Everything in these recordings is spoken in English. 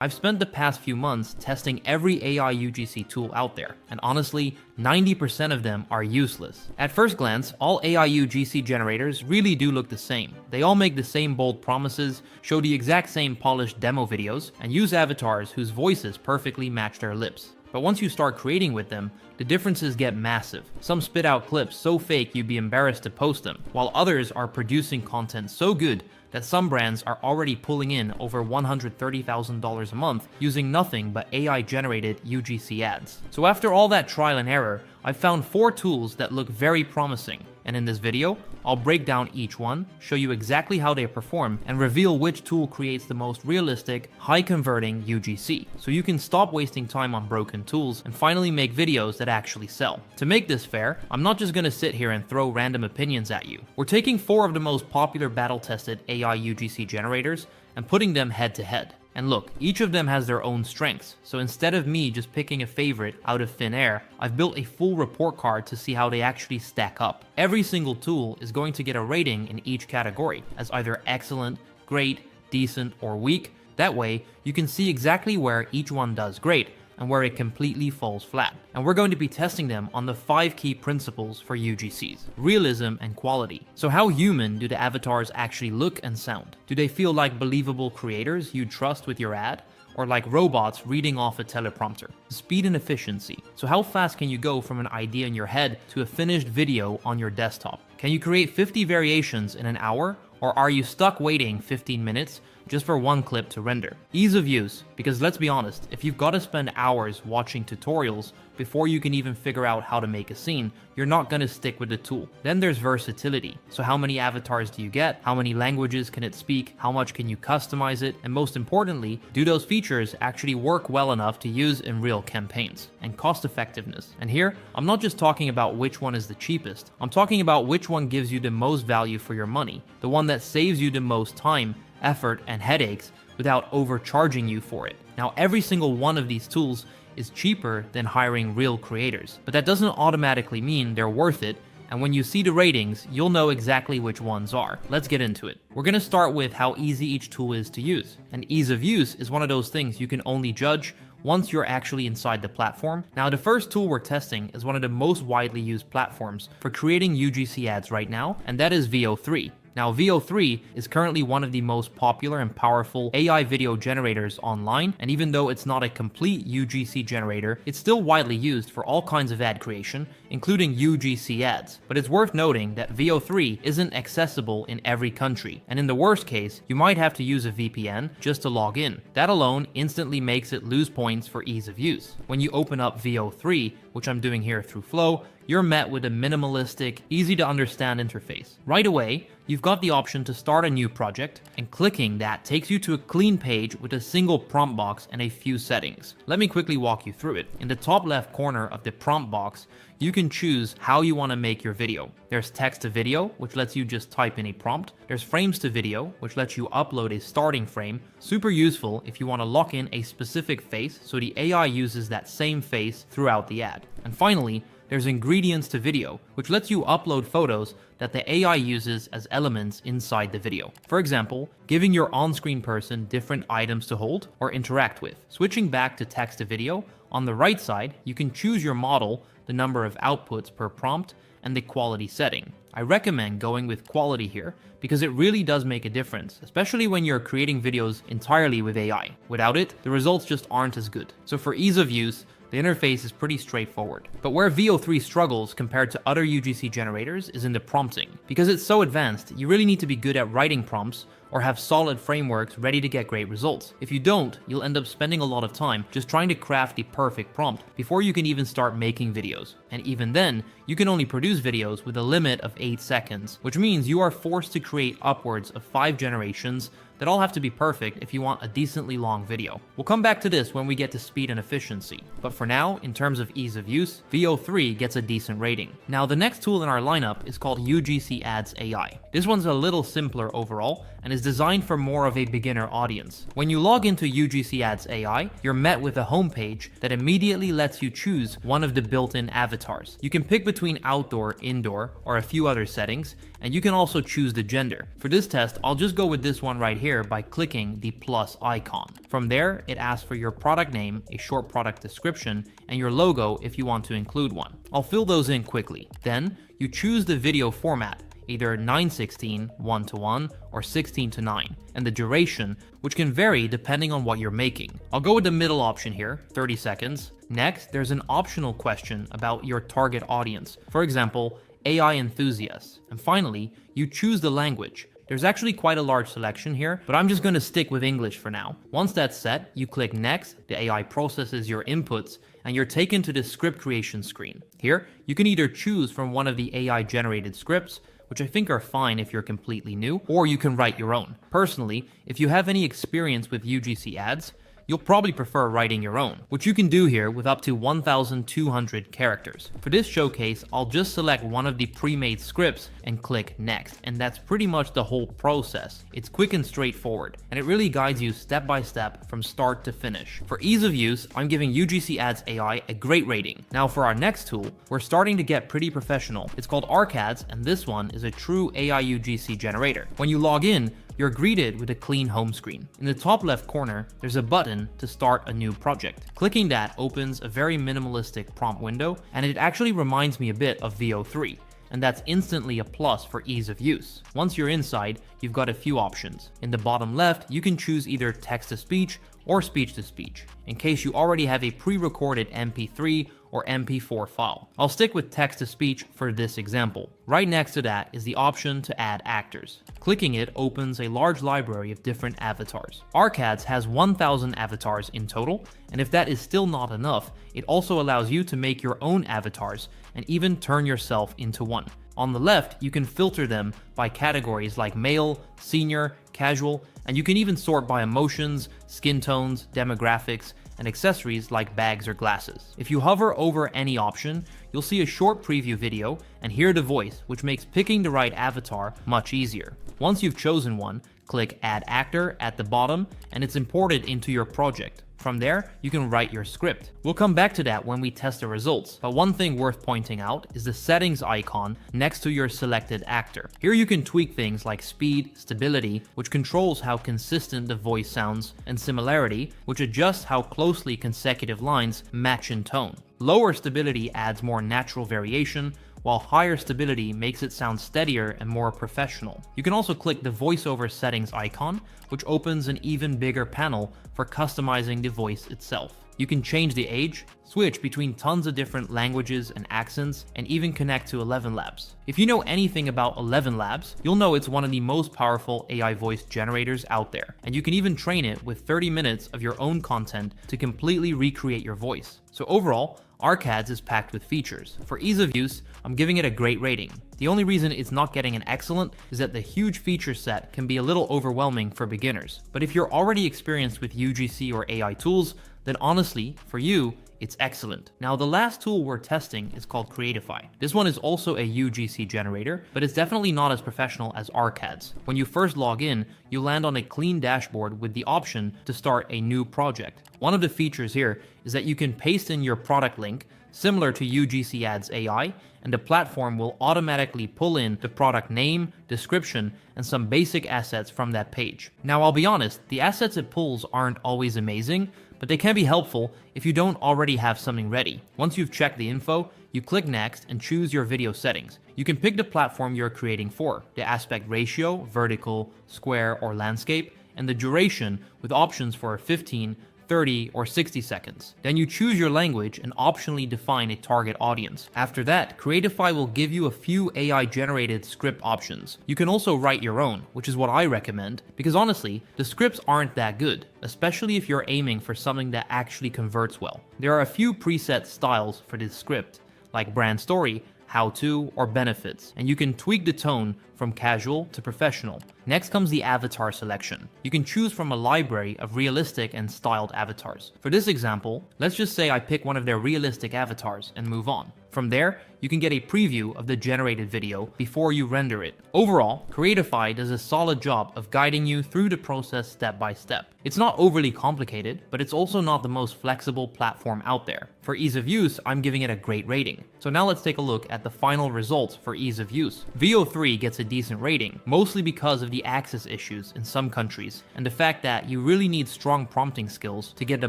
I've spent the past few months testing every AI UGC tool out there, and honestly, 90% of them are useless. At first glance, all AI UGC generators really do look the same. They all make the same bold promises, show the exact same polished demo videos, and use avatars whose voices perfectly match their lips. But once you start creating with them, the differences get massive. Some spit out clips so fake you'd be embarrassed to post them, while others are producing content so good that some brands are already pulling in over $130,000 a month using nothing but AI-generated UGC ads. So after all that trial and error, I've found 4 tools that look very promising, and in this video, I'll break down each one, show you exactly how they perform, and reveal which tool creates the most realistic, high-converting UGC, so you can stop wasting time on broken tools and finally make videos that actually sell. To make this fair, I'm not just gonna sit here and throw random opinions at you. We're taking 4 of the most popular battle-tested AI UGC generators and putting them head-to-head. And look, each of them has their own strengths, so instead of me just picking a favorite out of thin air, I've built a full report card to see how they actually stack up. Every single tool is going to get a rating in each category, as either excellent, great, decent, or weak. That way, you can see exactly where each one does great, and where it completely falls flat. And we're going to be testing them on the 5 key principles for UGCs: realism and quality. So how human do the avatars actually look and sound? Do they feel like believable creators you'd trust with your ad? Or like robots reading off a teleprompter? Speed and efficiency. So how fast can you go from an idea in your head to a finished video on your desktop? Can you create 50 variations in an hour? Or are you stuck waiting 15 minutes just for one clip to render? Ease of use, because let's be honest, if you've got to spend hours watching tutorials before you can even figure out how to make a scene, you're not going to stick with the tool. Then there's versatility. So how many avatars do you get? How many languages can it speak? How much can you customize it? And most importantly, do those features actually work well enough to use in real campaigns? And cost effectiveness. And here, I'm not just talking about which one is the cheapest. I'm talking about which one gives you the most value for your money. The one that saves you the most time, effort, and headaches without overcharging you for it. Now, every single one of these tools is cheaper than hiring real creators, but that doesn't automatically mean they're worth it, and when you see the ratings, you'll know exactly which ones are. Let's get into it. We're gonna start with how easy each tool is to use, and ease of use is one of those things you can only judge once you're actually inside the platform. Now, the first tool we're testing is one of the most widely used platforms for creating UGC ads right now, and that is VO3. Now, VO3 is currently one of the most popular and powerful AI video generators online, and even though it's not a complete UGC generator, it's still widely used for all kinds of ad creation, including UGC ads. But it's worth noting that VO3 isn't accessible in every country, and in the worst case, you might have to use a VPN just to log in. That alone instantly makes it lose points for ease of use. When you open up VO3, which I'm doing here through Flow, you're met with a minimalistic, easy to understand interface. Right away, you've got the option to start a new project, and clicking that takes you to a clean page with a single prompt box and a few settings. Let me quickly walk you through it. In the top left corner of the prompt box, you can choose how you want to make your video. There's text to video, which lets you just type in a prompt. There's frames to video, which lets you upload a starting frame. Super useful if you want to lock in a specific face, so the AI uses that same face throughout the ad. And finally, there's ingredients to video, which lets you upload photos that the AI uses as elements inside the video. For example, giving your on-screen person different items to hold or interact with. Switching back to text to video, on the right side, you can choose your model, the number of outputs per prompt, and the quality setting. I recommend going with quality here because it really does make a difference, especially when you're creating videos entirely with AI. Without it, the results just aren't as good. So for ease of use, the interface is pretty straightforward. But where VO3 struggles compared to other UGC generators is in the prompting. Because it's so advanced, you really need to be good at writing prompts or have solid frameworks ready to get great results. If you don't, you'll end up spending a lot of time just trying to craft the perfect prompt before you can even start making videos. And even then, you can only produce videos with a limit of 8 seconds, which means you are forced to create upwards of 5 generations that all have to be perfect if you want a decently long video. We'll come back to this when we get to speed and efficiency, but for now, in terms of ease of use, VO3 gets a decent rating. Now, the next tool in our lineup is called UGCAdsAI. This one's a little simpler overall, and is designed for more of a beginner audience. When you log into UGCAdsAI, you're met with a homepage that immediately lets you choose one of the built-in avatars. You can pick between outdoor, indoor, or a few other settings, and you can also choose the gender. For this test, I'll just go with this one right here by clicking the plus icon. From there, it asks for your product name, a short product description, and your logo if you want to include one. I'll fill those in quickly. Then, you choose the video format, either 9:16 1:1 or 16:9, and the duration, which can vary depending on what you're making. I'll go with the middle option here, 30 seconds. Next, there's an optional question about your target audience, for example, AI enthusiasts. And finally, you choose the language. There's actually quite a large selection here, but I'm just going to stick with English for now. Once that's set, you click Next, the AI processes your inputs, and you're taken to the script creation screen. Here, you can either choose from one of the AI-generated scripts, which I think are fine if you're completely new, or you can write your own. Personally, if you have any experience with UGC ads, you'll probably prefer writing your own, which you can do here with up to 1,200 characters. For this showcase, I'll just select one of the pre-made scripts and click Next, and that's pretty much the whole process. It's quick and straightforward, and it really guides you step by step from start to finish. For ease of use, I'm giving UGCAdsAI a great rating. Now for our next tool, we're starting to get pretty professional. It's called UGCAds, and this one is a true AI UGC generator. When you log in, you're greeted with a clean home screen. In the top left corner, there's a button to start a new project. Clicking that opens a very minimalistic prompt window, and it actually reminds me a bit of VO3, and that's instantly a plus for ease of use. Once you're inside, you've got a few options. In the bottom left, you can choose either text-to-speech or speech-to-speech, in case you already have a pre-recorded MP3 or MP4 file. I'll stick with text-to-speech for this example. Right next to that is the option to add actors. Clicking it opens a large library of different avatars. UGCAds has 1,000 avatars in total, and if that is still not enough, it also allows you to make your own avatars and even turn yourself into one. On the left, you can filter them by categories like male, senior, casual, and you can even sort by emotions, skin tones, demographics, and accessories like bags or glasses. If you hover over any option, you'll see a short preview video and hear the voice, which makes picking the right avatar much easier. Once you've chosen one, click Add Actor at the bottom, and it's imported into your project. From there, you can write your script. We'll come back to that when we test the results, but one thing worth pointing out is the settings icon next to your selected actor. Here you can tweak things like speed, stability, which controls how consistent the voice sounds, and similarity, which adjusts how closely consecutive lines match in tone. Lower stability adds more natural variation, while higher stability makes it sound steadier and more professional. You can also click the voiceover settings icon, which opens an even bigger panel for customizing the voice itself. You can change the age, switch between tons of different languages and accents, and even connect to 11 Labs. If you know anything about 11 Labs, you'll know it's one of the most powerful AI voice generators out there, and you can even train it with 30 minutes of your own content to completely recreate your voice. So overall, UGCAds is packed with features. For ease of use, I'm giving it a great rating. The only reason it's not getting an excellent is that the huge feature set can be a little overwhelming for beginners. But if you're already experienced with UGC or AI tools, then honestly, for you, it's excellent. Now, the last tool we're testing is called Creatify. This one is also a UGC generator, but it's definitely not as professional as UGCAds. When you first log in, you land on a clean dashboard with the option to start a new project. One of the features here is that you can paste in your product link, similar to UGCAdsAI, and the platform will automatically pull in the product name, description, and some basic assets from that page. Now, I'll be honest, the assets it pulls aren't always amazing, but they can be helpful if you don't already have something ready. Once you've checked the info, you click Next and choose your video settings. You can pick the platform you're creating for, the aspect ratio, vertical, square, or landscape, and the duration with options for 15, 30, or 60 seconds. Then you choose your language and optionally define a target audience. After that, Creatify will give you a few AI-generated script options. You can also write your own, which is what I recommend, because honestly, the scripts aren't that good, especially if you're aiming for something that actually converts well. There are a few preset styles for this script, like brand story, how-to, or benefits, and you can tweak the tone from casual to professional. Next comes the avatar selection. You can choose from a library of realistic and styled avatars. For this example, let's just say I pick one of their realistic avatars and move on. From there, you can get a preview of the generated video before you render it. Overall, Creatify does a solid job of guiding you through the process step by step. It's not overly complicated, but it's also not the most flexible platform out there. For ease of use, I'm giving it a great rating. So now let's take a look at the final results for ease of use. Veo 3 gets a decent rating, mostly because of the access issues in some countries, and the fact that you really need strong prompting skills to get the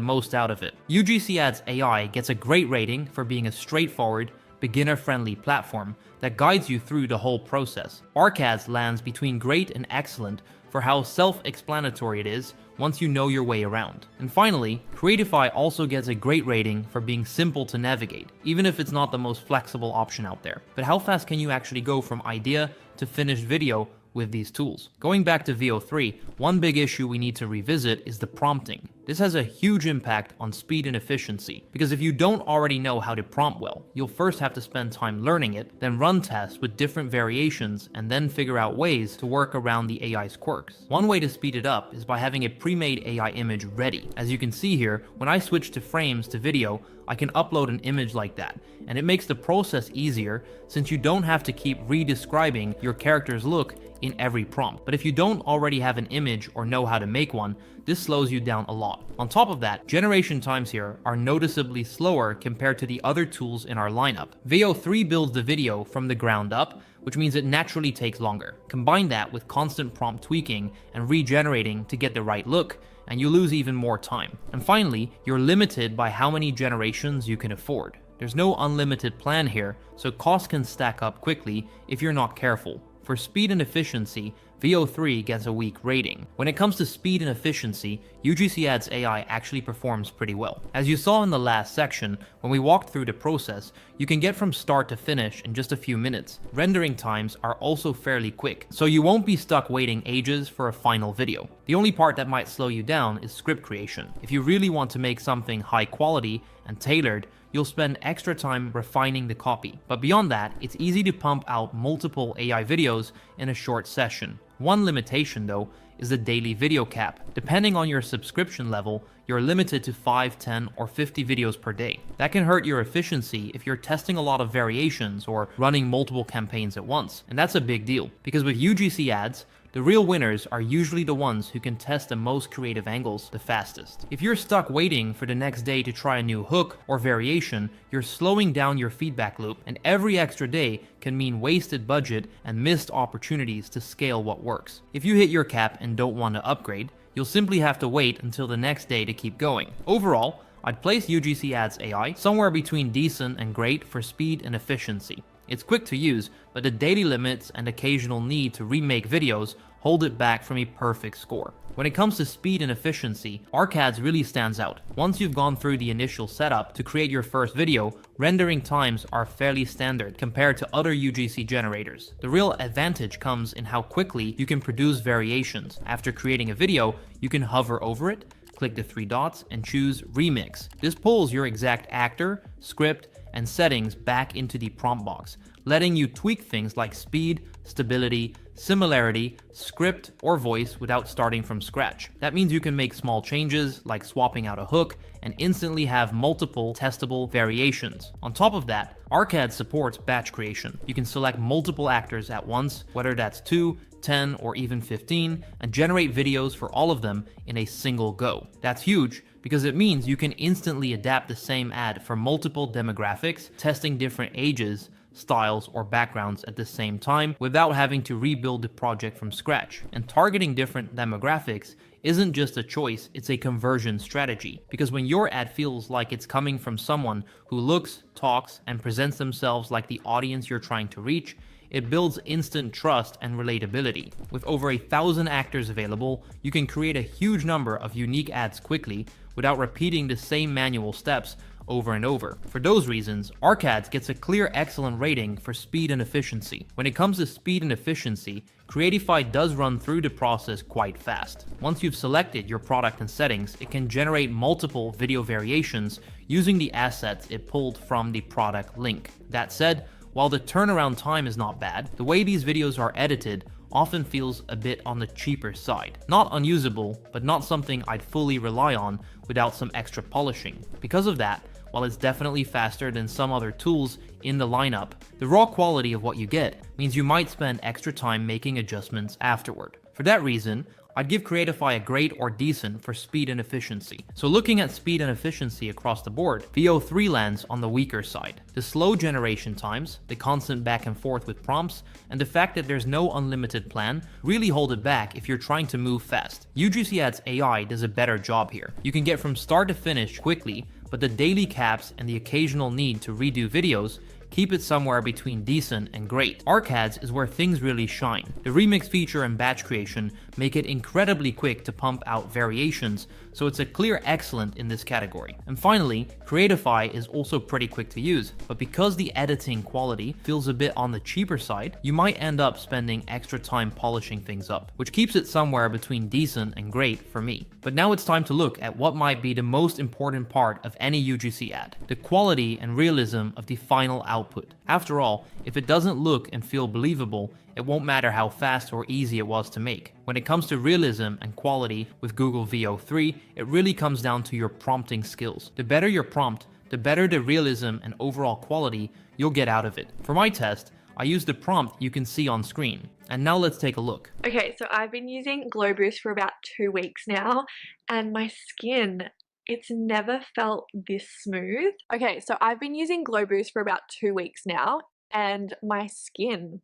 most out of it. UGCAdsAI gets a great rating for being a straightforward, beginner-friendly platform that guides you through the whole process. ArcAds lands between great and excellent for how self-explanatory it is once you know your way around. And finally, Creatify also gets a great rating for being simple to navigate, even if it's not the most flexible option out there. But how fast can you actually go from idea to finished video with these tools? Going back to Veo 3, one big issue we need to revisit is the prompting. This has a huge impact on speed and efficiency, because if you don't already know how to prompt well, you'll first have to spend time learning it, then run tests with different variations, and then figure out ways to work around the AI's quirks. One way to speed it up is by having a pre-made AI image ready. As you can see here, when I switch to frames to video, I can upload an image like that, and it makes the process easier since you don't have to keep re-describing your character's look in every prompt. But if you don't already have an image or know how to make one, this slows you down a lot. On top of that, generation times here are noticeably slower compared to the other tools in our lineup. Veo 3 builds the video from the ground up, which means it naturally takes longer. Combine that with constant prompt tweaking and regenerating to get the right look, and you lose even more time. And finally, you're limited by how many generations you can afford. There's no unlimited plan here, so costs can stack up quickly if you're not careful. For speed and efficiency, Veo 3 gets a weak rating. When it comes to speed and efficiency, UGCAdsAI actually performs pretty well. As you saw in the last section, when we walked through the process, you can get from start to finish in just a few minutes. Rendering times are also fairly quick, so you won't be stuck waiting ages for a final video. The only part that might slow you down is script creation. If you really want to make something high quality and tailored, you'll spend extra time refining the copy. But beyond that, it's easy to pump out multiple AI videos in a short session. One limitation though is the daily video cap. Depending on your subscription level, you're limited to 5, 10, or 50 videos per day. That can hurt your efficiency if you're testing a lot of variations or running multiple campaigns at once. And that's a big deal, because with UGC ads, the real winners are usually the ones who can test the most creative angles the fastest. If you're stuck waiting for the next day to try a new hook or variation, you're slowing down your feedback loop, and every extra day can mean wasted budget and missed opportunities to scale what works. If you hit your cap and don't want to upgrade, you'll simply have to wait until the next day to keep going. Overall, I'd place UGCAdsAI somewhere between decent and great for speed and efficiency. It's quick to use, but the daily limits and occasional need to remake videos hold it back from a perfect score. When it comes to speed and efficiency, ArcAds really stands out. Once you've gone through the initial setup to create your first video, rendering times are fairly standard compared to other UGC generators. The real advantage comes in how quickly you can produce variations. After creating a video, you can hover over it, click the 3 dots, and choose Remix. This pulls your exact actor, script, and settings back into the prompt box, letting you tweak things like speed, stability, similarity, script, or voice without starting from scratch. That means you can make small changes like swapping out a hook and instantly have multiple testable variations. On top of that, ArcAds supports batch creation. You can select multiple actors at once, whether that's 2, 10, or even 15, and generate videos for all of them in a single go. That's huge because it means you can instantly adapt the same ad for multiple demographics, testing different ages, styles, or backgrounds at the same time without having to rebuild the project from scratch. And targeting different demographics isn't just a choice, it's a conversion strategy. Because when your ad feels like it's coming from someone who looks, talks, and presents themselves like the audience you're trying to reach, it builds instant trust and relatability. With over 1,000 actors available, you can create a huge number of unique ads quickly without repeating the same manual steps over and over. For those reasons, ArcAds gets a clear excellent rating for speed and efficiency. When it comes to speed and efficiency, Creatify does run through the process quite fast. Once you've selected your product and settings, it can generate multiple video variations using the assets it pulled from the product link. That said, while the turnaround time is not bad, the way these videos are edited often feels a bit on the cheaper side. Not unusable, but not something I'd fully rely on without some extra polishing. Because of that, while it's definitely faster than some other tools in the lineup, the raw quality of what you get means you might spend extra time making adjustments afterward. For that reason, I'd give Creatify a great or decent for speed and efficiency. So looking at speed and efficiency across the board, VO3 lands on the weaker side. The slow generation times, the constant back and forth with prompts, and the fact that there's no unlimited plan really hold it back if you're trying to move fast. UGCAdsAI does a better job here. You can get from start to finish quickly, but the daily caps and the occasional need to redo videos keep it somewhere between decent and great. UGCAds is where things really shine. The remix feature and batch creation make it incredibly quick to pump out variations, so it's a clear excellent in this category. And finally, Creatify is also pretty quick to use, but because the editing quality feels a bit on the cheaper side, you might end up spending extra time polishing things up, which keeps it somewhere between decent and great for me. But now it's time to look at what might be the most important part of any UGC ad: the quality and realism of the final output. After all, if it doesn't look and feel believable, it won't matter how fast or easy it was to make. When it comes to realism and quality with Google VO3, it really comes down to your prompting skills. The better your prompt, the better the realism and overall quality you'll get out of it. For my test, I used the prompt you can see on screen. And now let's take a look. Okay, so I've been using Glow Boost for about 2 weeks now, and my skin, it's never felt this smooth. Okay, so I've been using Glow Boost for about 2 weeks now, and my skin,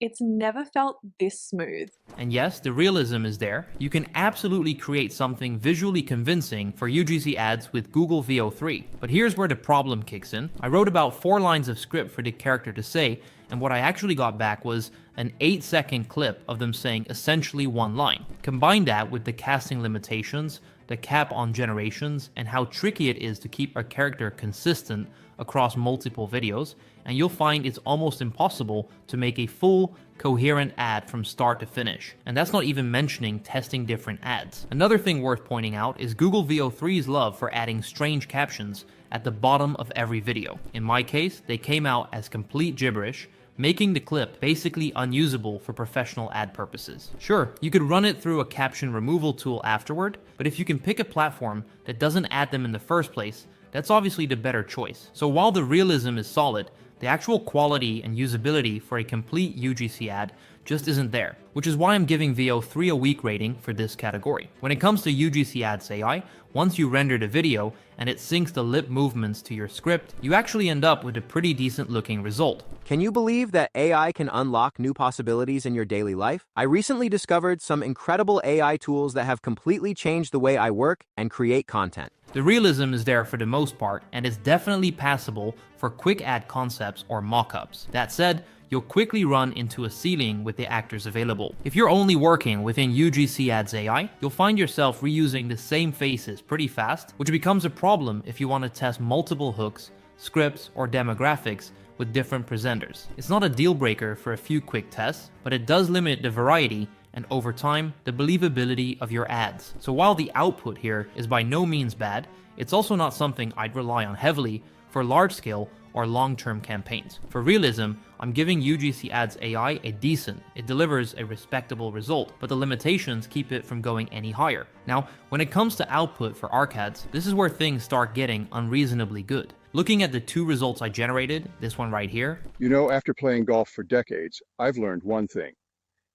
it's never felt this smooth. And yes, the realism is there. You can absolutely create something visually convincing for UGC ads with Google VO3. But here's where the problem kicks in. I wrote about 4 lines of script for the character to say, and what I actually got back was an 8-second clip of them saying essentially 1 line. Combine that with the casting limitations, the cap on generations, and how tricky it is to keep a character consistent across multiple videos, and you'll find it's almost impossible to make a full, coherent ad from start to finish. And that's not even mentioning testing different ads. Another thing worth pointing out is Google VO3's love for adding strange captions at the bottom of every video. In my case, they came out as complete gibberish, making the clip basically unusable for professional ad purposes. Sure, you could run it through a caption removal tool afterward, but if you can pick a platform that doesn't add them in the first place, that's obviously the better choice. So while the realism is solid, the actual quality and usability for a complete UGC ad just isn't there, which is why I'm giving VO3 a weak rating for this category. When it comes to UGCAdsAI, once you render the video and it syncs the lip movements to your script, you actually end up with a pretty decent looking result. Can you believe that AI can unlock new possibilities in your daily life? I recently discovered some incredible AI tools that have completely changed the way I work and create content. The realism is there for the most part, and it's definitely passable for quick ad concepts or mock-ups. That said, you'll quickly run into a ceiling with the actors available. If you're only working within UGCAdsAI, you'll find yourself reusing the same faces pretty fast, which becomes a problem if you want to test multiple hooks, scripts, or demographics with different presenters. It's not a deal breaker for a few quick tests, but it does limit the variety and over time, the believability of your ads. So while the output here is by no means bad, it's also not something I'd rely on heavily for large-scale or long-term campaigns. For realism, I'm giving UGCAdsAI a decent. It delivers a respectable result, but the limitations keep it from going any higher. Now, when it comes to output for UGCAds, this is where things start getting unreasonably good. Looking at the 2 results I generated, this one right here. You know, after playing golf for decades, I've learned one thing.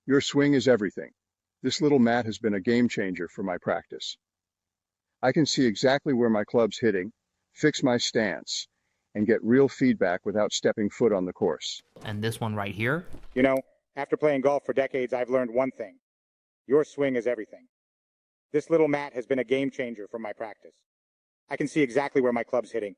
Your swing is everything. This little mat has been a game changer for my practice. I can see exactly where my club's hitting, fix my stance, and get real feedback without stepping foot on the course. And this one right here. You know, after playing golf for decades, I've learned one thing. Your swing is everything. This little mat has been a game changer for my practice. I can see exactly where my club's hitting,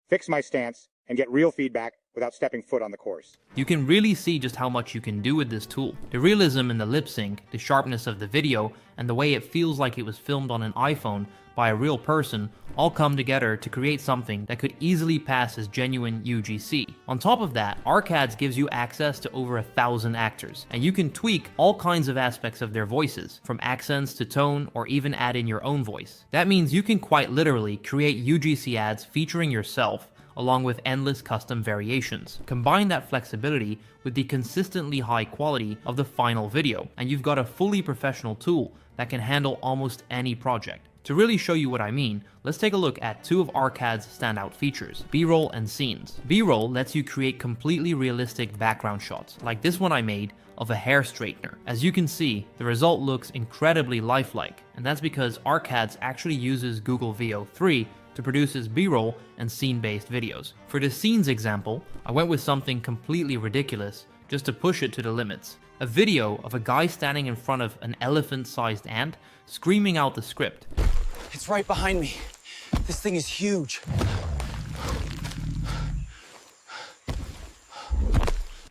fix my stance, and get real feedback without stepping foot on the course. You can really see just how much you can do with this tool. The realism in the lip sync, the sharpness of the video, and the way it feels like it was filmed on an iPhone by a real person all come together to create something that could easily pass as genuine UGC. On top of that, UGCAds gives you access to over 1,000 actors, and you can tweak all kinds of aspects of their voices, from accents to tone, or even add in your own voice. That means you can quite literally create UGC ads featuring yourself, along with endless custom variations. Combine that flexibility with the consistently high quality of the final video, and you've got a fully professional tool that can handle almost any project. To really show you what I mean, let's take a look at two of ARCAD's standout features, B-roll and scenes. B-roll lets you create completely realistic background shots, like this one I made of a hair straightener. As you can see, the result looks incredibly lifelike, and that's because ARCAD's actually uses Google Veo 3 to produce its B-roll and scene-based videos. For the scenes example, I went with something completely ridiculous just to push it to the limits. A video of a guy standing in front of an elephant-sized ant screaming out the script. It's right behind me. This thing is huge.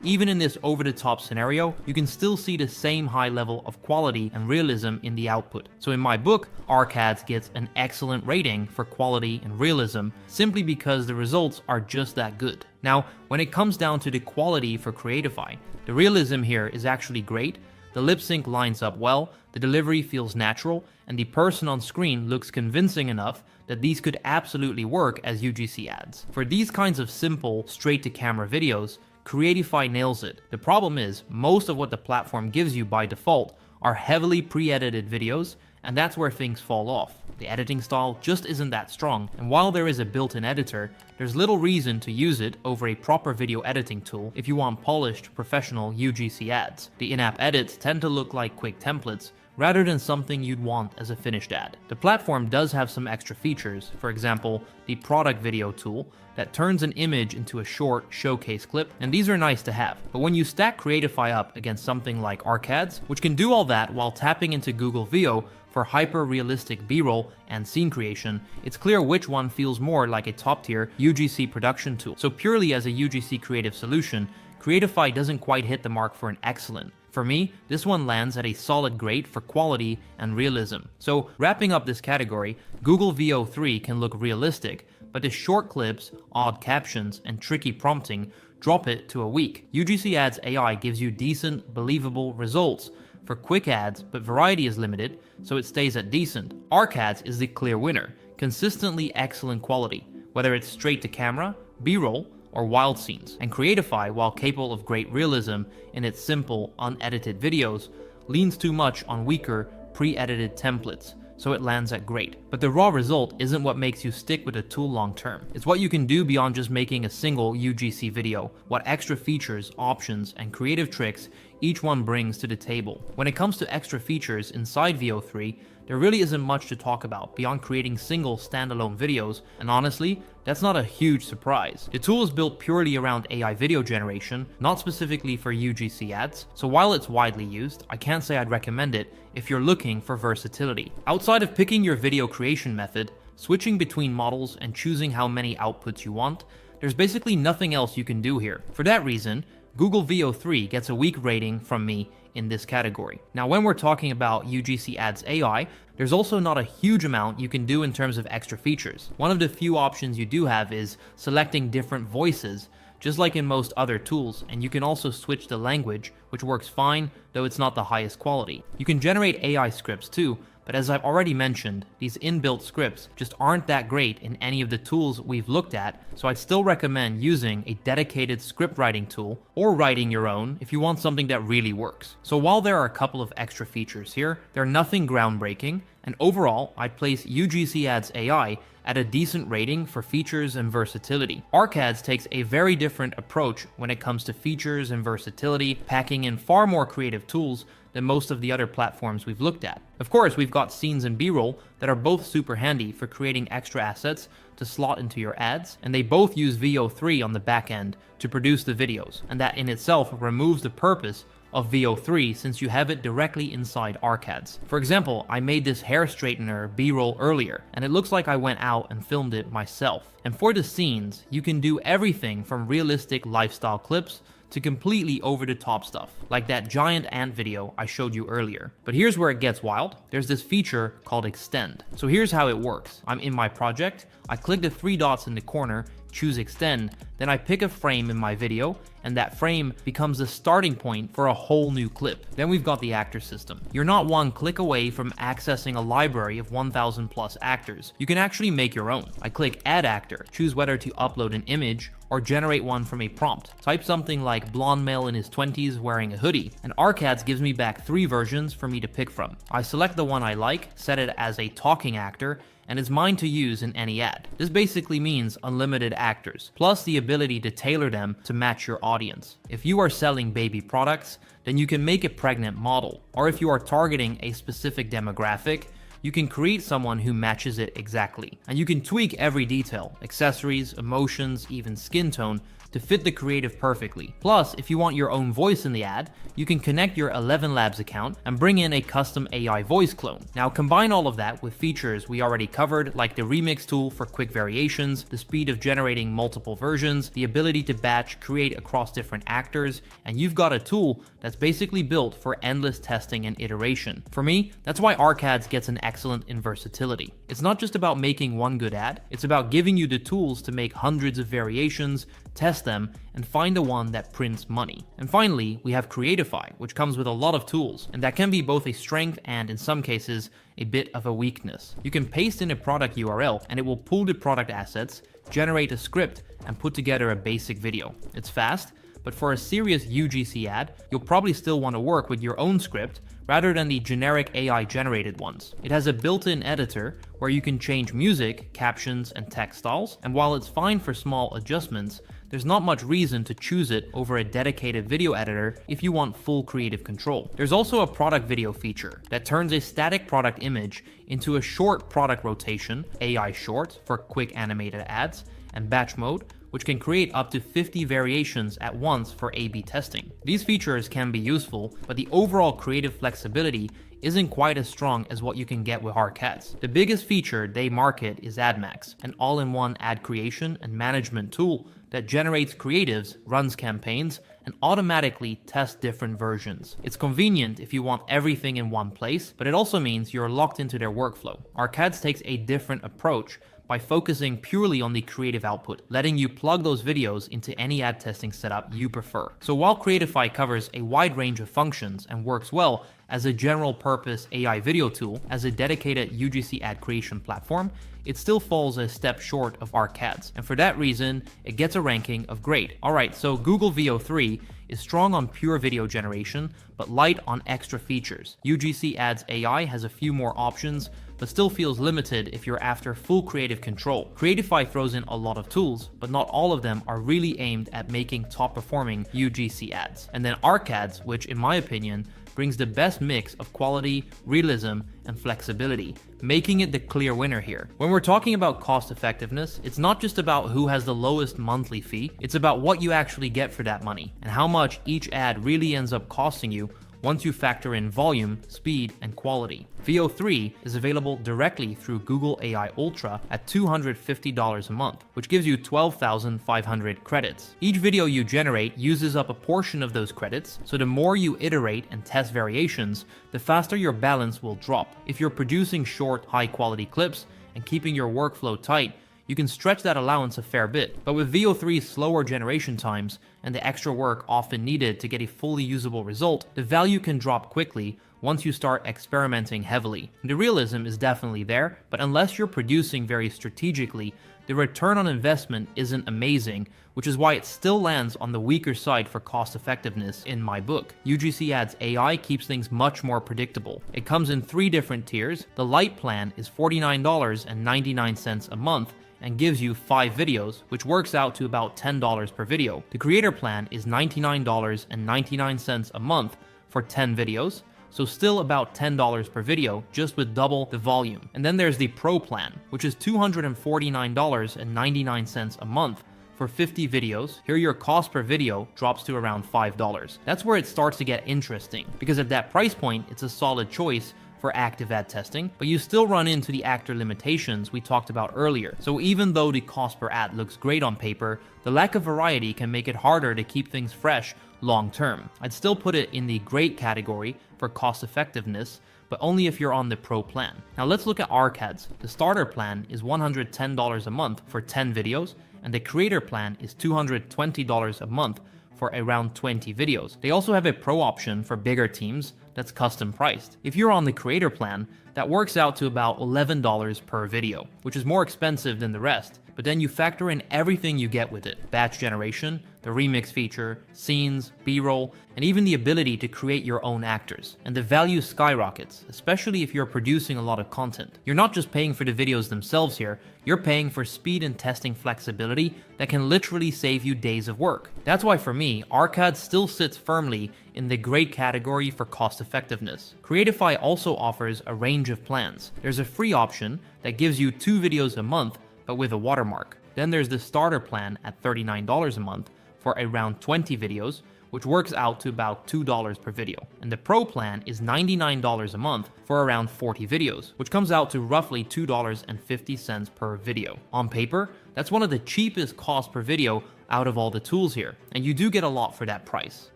Even in this over-the-top scenario, you can still see the same high level of quality and realism in the output. So in my book, ARCADS gets an excellent rating for quality and realism simply because the results are just that good. Now, when it comes down to the quality for Creatify, the realism here is actually great, the lip sync lines up well, the delivery feels natural, and the person on screen looks convincing enough that these could absolutely work as UGC ads. For these kinds of simple, straight-to-camera videos, Creatify nails it. The problem is, most of what the platform gives you by default are heavily pre-edited videos, and that's where things fall off. The editing style just isn't that strong, and while there is a built-in editor, there's little reason to use it over a proper video editing tool if you want polished, professional UGC ads. The in-app edits tend to look like quick templates, rather than something you'd want as a finished ad. The platform does have some extra features, for example, the product video tool that turns an image into a short showcase clip, and these are nice to have. But when you stack Creatify up against something like ARCADS, which can do all that while tapping into Google Veo for hyper-realistic B-roll and scene creation, it's clear which one feels more like a top-tier UGC production tool. So purely as a UGC creative solution, Creatify doesn't quite hit the mark for an excellent. For me, this one lands at a solid grade for quality and realism. So wrapping up this category, Google Veo 3 can look realistic, but the short clips, odd captions, and tricky prompting drop it to a weak. UGCAdsAI gives you decent, believable results for quick ads, but variety is limited, so it stays at decent. ARCADS is the clear winner, consistently excellent quality, whether it's straight to camera, B-roll, or wild scenes. And Creatify, while capable of great realism in its simple, unedited videos, leans too much on weaker, pre-edited templates, so it lands at great. But the raw result isn't what makes you stick with a tool long term. It's what you can do beyond just making a single UGC video, what extra features, options, and creative tricks each one brings to the table. When it comes to extra features inside Veo 3, there really isn't much to talk about beyond creating single standalone videos, and honestly, that's not a huge surprise. The tool is built purely around AI video generation, not specifically for UGC ads, so while it's widely used, I can't say I'd recommend it if you're looking for versatility. Outside of picking your video creation method, switching between models, and choosing how many outputs you want, there's basically nothing else you can do here. For that reason, Google Veo 3 gets a weak rating from me in this category. Now, when we're talking about UGCAdsAI, there's also not a huge amount you can do in terms of extra features. One of the few options you do have is selecting different voices, just like in most other tools, and you can also switch the language, which works fine, though it's not the highest quality. You can generate AI scripts too, but as I've already mentioned, these inbuilt scripts just aren't that great in any of the tools we've looked at, so I'd still recommend using a dedicated script writing tool or writing your own if you want something that really works. So while there are a couple of extra features here, they're nothing groundbreaking, and overall, I'd place UGCAdsAI at a decent rating for features and versatility. ARCADS takes a very different approach when it comes to features and versatility, packing in far more creative tools than most of the other platforms we've looked at. Of course, we've got scenes and B-roll that are both super handy for creating extra assets to slot into your ads, and they both use Veo 3 on the back end to produce the videos, and that in itself removes the purpose of Veo 3 since you have it directly inside ARCADS. For example, I made this hair straightener B-roll earlier, and it looks like I went out and filmed it myself. And for the scenes, you can do everything from realistic lifestyle clips to completely over-the-top stuff, like that giant ant video I showed you earlier. But here's where it gets wild. There's this feature called Extend. So here's how it works. I'm in my project, I click the three dots in the corner, choose Extend, Then I pick a frame in my video, and that frame becomes the starting point for a whole new clip. Then we've got the actor system. You're not one click away from accessing a library of 1,000 plus actors. You can actually make your own. I click Add Actor, choose whether to upload an image or generate one from a prompt. Type something like blonde male in his 20s wearing a hoodie, and UGCADS gives me back 3 versions for me to pick from. I select the one I like, set it as a talking actor, and it's mine to use in any ad. This basically means unlimited actors, plus the ability to tailor them to match your audience. If you are selling baby products, then you can make a pregnant model, or if you are targeting a specific demographic, you can create someone who matches it exactly. And you can tweak every detail, accessories, emotions, even skin tone, to fit the creative perfectly. Plus, if you want your own voice in the ad, you can connect your 11 Labs account and bring in a custom AI voice clone. Now combine all of that with features we already covered, like the remix tool for quick variations, the speed of generating multiple versions, the ability to batch create across different actors, and you've got a tool that's basically built for endless testing and iteration. For me, that's why UGCADS gets an excellent in versatility. It's not just about making one good ad, it's about giving you the tools to make hundreds of variations, test them, and find the one that prints money. And finally, we have Creatify, which comes with a lot of tools, and that can be both a strength and, in some cases, a bit of a weakness. You can paste in a product URL, and it will pull the product assets, generate a script, and put together a basic video. It's fast, but for a serious UGC ad, you'll probably still want to work with your own script rather than the generic AI-generated ones. It has a built-in editor where you can change music, captions, and text styles, and while it's fine for small adjustments, there's not much reason to choose it over a dedicated video editor if you want full creative control. There's also a product video feature that turns a static product image into a short product rotation, AI short for quick animated ads, and batch mode, which can create up to 50 variations at once for A/B testing. These features can be useful, but the overall creative flexibility isn't quite as strong as what you can get with UGCADS. The biggest feature they market is AdMax, an all-in-one ad creation and management tool that generates creatives, runs campaigns, and automatically tests different versions. It's convenient if you want everything in one place, but it also means you're locked into their workflow. UGCADS takes a different approach by focusing purely on the creative output, letting you plug those videos into any ad testing setup you prefer. So while Creatify covers a wide range of functions and works well as a general purpose AI video tool, as a dedicated UGC ad creation platform, it still falls a step short of UGCADS, and for that reason, it gets a ranking of great. Alright, so Google VO3 is strong on pure video generation, but light on extra features. UGCAdsAI has a few more options, but still feels limited if you're after full creative control. Creatify throws in a lot of tools, but not all of them are really aimed at making top-performing UGC ads. And then UGCADS, which in my opinion, brings the best mix of quality, realism, and flexibility, making it the clear winner here. When we're talking about cost effectiveness, it's not just about who has the lowest monthly fee, it's about what you actually get for that money, and how much each ad really ends up costing you once you factor in volume, speed, and quality. VO3 is available directly through Google AI Ultra at $250 a month, which gives you 12,500 credits. Each video you generate uses up a portion of those credits, so the more you iterate and test variations, the faster your balance will drop. If you're producing short, high-quality clips and keeping your workflow tight, you can stretch that allowance a fair bit. But with VO3's slower generation times and the extra work often needed to get a fully usable result, the value can drop quickly once you start experimenting heavily. The realism is definitely there, but unless you're producing very strategically, the return on investment isn't amazing, which is why it still lands on the weaker side for cost effectiveness in my book. UGCAdsAI keeps things much more predictable. It comes in 3 different tiers. The light plan is $49.99 a month, and gives you 5 videos, which works out to about $10 per video. The creator plan is $99.99 a month for 10 videos, so still about $10 per video, just with double the volume. And then there's the Pro plan, which is $249.99 a month for 50 videos. Here your cost per video drops to around $5. That's where it starts to get interesting, because at that price point, it's a solid choice for active ad testing, but you still run into the actor limitations we talked about earlier. So even though the cost per ad looks great on paper, the lack of variety can make it harder to keep things fresh long term. I'd still put it in the great category for cost effectiveness, but only if you're on the Pro plan. Now let's look at UGCADS. The starter plan is $110 a month for 10 videos and the creator plan is $220 a month for around 20 videos. They also have a pro option for bigger teams that's custom priced. If you're on the creator plan, that works out to about $11 per video, which is more expensive than the rest, but then you factor in everything you get with it: batch generation, the remix feature, scenes, b-roll, and even the ability to create your own actors. And the value skyrockets, especially if you're producing a lot of content. You're not just paying for the videos themselves here, you're paying for speed and testing flexibility that can literally save you days of work. That's why for me, Arcad still sits firmly in the great category for cost effectiveness. Creatify also offers a range of plans. There's a free option that gives you 2 videos a month, but with a watermark. Then there's the starter plan at $39 a month for around 20 videos, which works out to about $2 per video. And the pro plan is $99 a month for around 40 videos, which comes out to roughly $2.50 per video. On paper, that's one of the cheapest costs per video out of all the tools here, and you do get a lot for that price.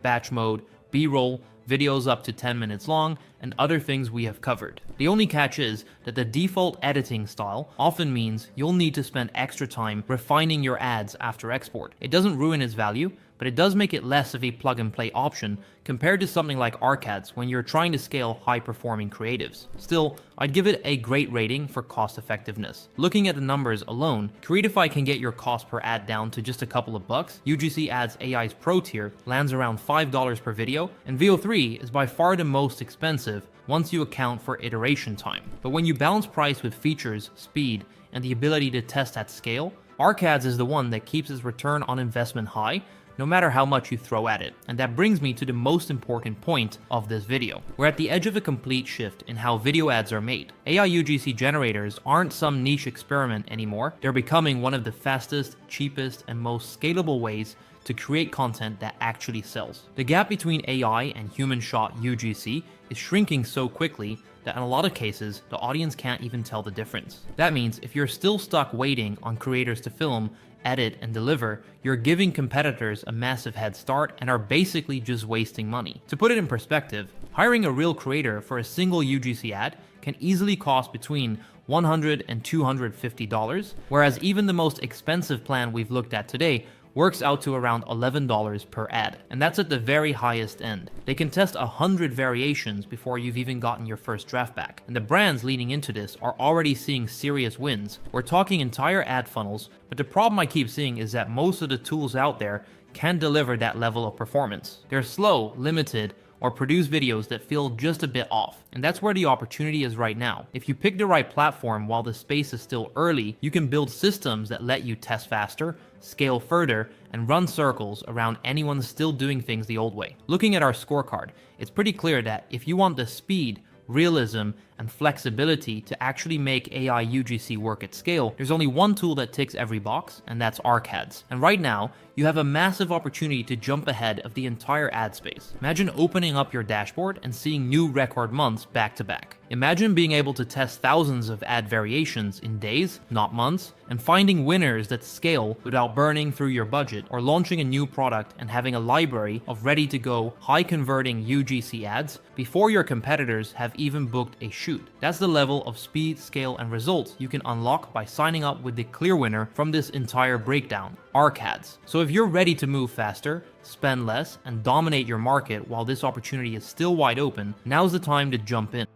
Batch mode, b-roll, videos up to 10 minutes long, and other things we have covered. The only catch is that the default editing style often means you'll need to spend extra time refining your ads after export. It doesn't ruin its value, but it does make it less of a plug-and-play option compared to something like Arcad's when you're trying to scale high-performing creatives. Still, I'd give it a great rating for cost effectiveness. Looking at the numbers alone, Creatify can get your cost per ad down to just a couple of bucks. UGCAdsAI's Pro tier lands around $5 per video, and VO3 is by far the most expensive once you account for iteration time. But when you balance price with features, speed, and the ability to test at scale, Arcad's is the one that keeps its return on investment high, no matter how much you throw at it. And that brings me to the most important point of this video. We're at the edge of a complete shift in how video ads are made. AI UGC generators aren't some niche experiment anymore. They're becoming one of the fastest, cheapest, and most scalable ways to create content that actually sells. The gap between AI and human shot UGC is shrinking so quickly that in a lot of cases, the audience can't even tell the difference. That means if you're still stuck waiting on creators to film, edit, and deliver, you're giving competitors a massive head start and are basically just wasting money. To put it in perspective, hiring a real creator for a single UGC ad can easily cost between $100 and $250, whereas even the most expensive plan we've looked at today works out to around $11 per ad, and that's at the very highest end. They can test 100 variations before you've even gotten your first draft back, and the brands leading into this are already seeing serious wins. We're talking entire ad funnels, but the problem I keep seeing is that most of the tools out there can't deliver that level of performance. They're slow, limited, or produce videos that feel just a bit off. And that's where the opportunity is right now. If you pick the right platform while the space is still early, you can build systems that let you test faster, scale further, and run circles around anyone still doing things the old way. Looking at our scorecard, it's pretty clear that if you want the speed, realism, and flexibility to actually make AI UGC work at scale, there's only one tool that ticks every box, and that's Arcad's. And right now, you have a massive opportunity to jump ahead of the entire ad space. Imagine opening up your dashboard and seeing new record months back to back. Imagine being able to test thousands of ad variations in days, not months, and finding winners that scale without burning through your budget, or launching a new product and having a library of ready-to-go, high-converting UGC ads before your competitors have even booked a shoot. That's the level of speed, scale, and results you can unlock by signing up with the clear winner from this entire breakdown, Arcad's. So if you're ready to move faster, spend less, and dominate your market while this opportunity is still wide open, now's the time to jump in.